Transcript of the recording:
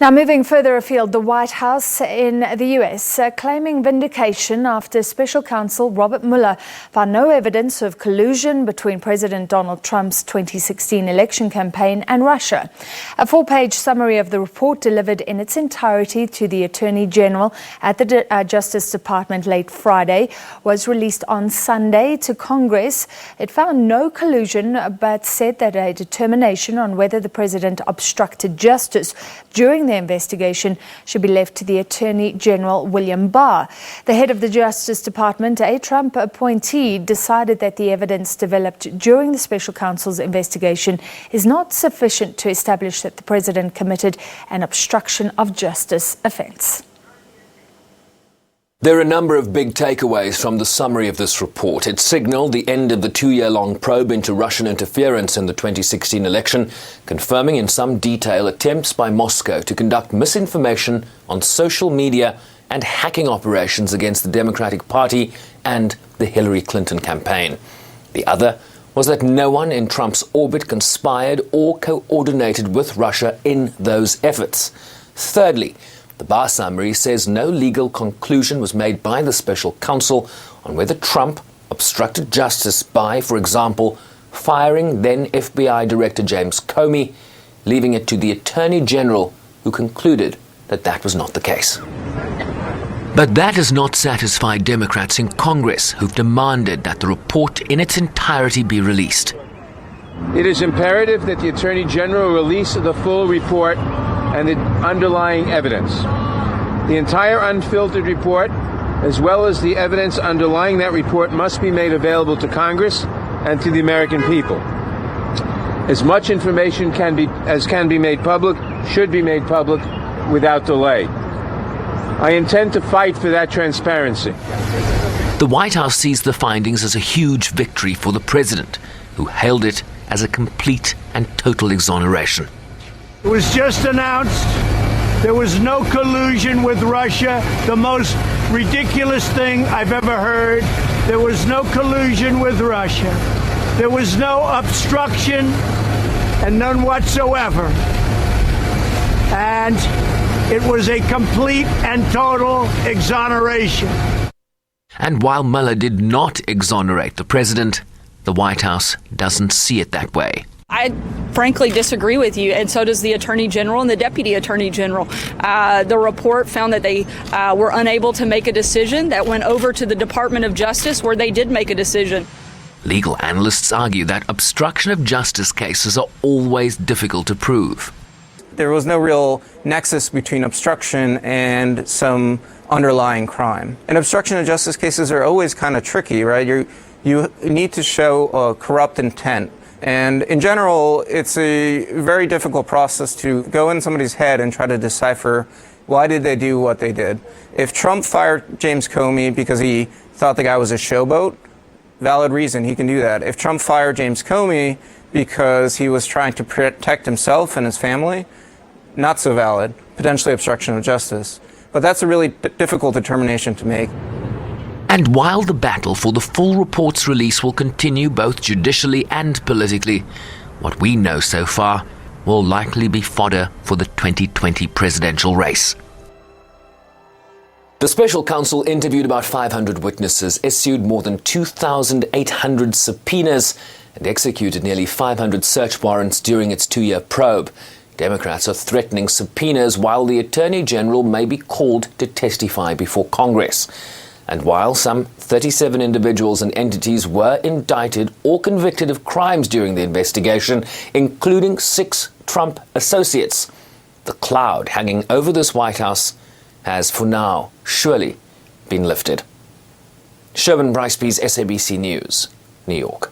Now, moving further afield, the White House in the U.S. Claiming vindication after Special Counsel Robert Mueller found no evidence of collusion between President Donald Trump's 2016 election campaign and Russia. A four-page summary of the report delivered in its entirety to the Attorney General at the Justice Department late Friday was released on Sunday to Congress. It found no collusion, but said that a determination on whether the president obstructed justice during the investigation should be left to the Attorney General William Barr. The head of the Justice Department, a Trump appointee, decided that the evidence developed during the special counsel's investigation is not sufficient to establish that the president committed an obstruction of justice offense. There are a number of big takeaways from the summary of this report. It signaled the end of the two-year-long probe into Russian interference in the 2016 election, confirming in some detail attempts by Moscow to conduct misinformation on social media and hacking operations against the Democratic Party and the Hillary Clinton campaign. The other was that no one in Trump's orbit conspired or coordinated with Russia in those efforts. Thirdly, the Barr summary says no legal conclusion was made by the special counsel on whether Trump obstructed justice by, for example, firing then FBI Director James Comey, leaving it to the Attorney General, who concluded that that was not the case. But that has not satisfied Democrats in Congress, who've demanded that the report in its entirety be released. It is imperative that the Attorney General release the full report and the underlying evidence. The entire unfiltered report, as well as the evidence underlying that report, must be made available to Congress and to the American people. As much information can be made public should be made public without delay. I intend to fight for that transparency. The White House sees the findings as a huge victory for the president, who hailed it as a complete and total exoneration. It was just announced there was no collusion with Russia, the most ridiculous thing I've ever heard. There was no collusion with Russia. There was no obstruction and none whatsoever. And it was a complete and total exoneration. And while Mueller did not exonerate the president, the White House doesn't see it that way. I frankly disagree with you, and so does the Attorney General and the Deputy Attorney General. The report found that they were unable to make a decision that went over to the Department of Justice, where they did make a decision. Legal analysts argue that obstruction of justice cases are always difficult to prove. There was no real nexus between obstruction and some underlying crime. And obstruction of justice cases are always kind of tricky, right? You need to show a corrupt intent. And in general, it's a very difficult process to go in somebody's head and try to decipher why did they do what they did. If Trump fired James Comey because he thought the guy was a showboat, valid reason, he can do that. If Trump fired James Comey because he was trying to protect himself and his family, not so valid, potentially obstruction of justice. But that's a really difficult determination to make. And while the battle for the full report's release will continue both judicially and politically, what we know so far will likely be fodder for the 2020 presidential race. The special counsel interviewed about 500 witnesses, issued more than 2,800 subpoenas, and executed nearly 500 search warrants during its two-year probe. Democrats are threatening subpoenas while the Attorney General may be called to testify before Congress. And while some 37 individuals and entities were indicted or convicted of crimes during the investigation, including 6 Trump associates, the cloud hanging over this White House has, for now, surely been lifted. Sherwin Bryce-Pease, SABC News, New York.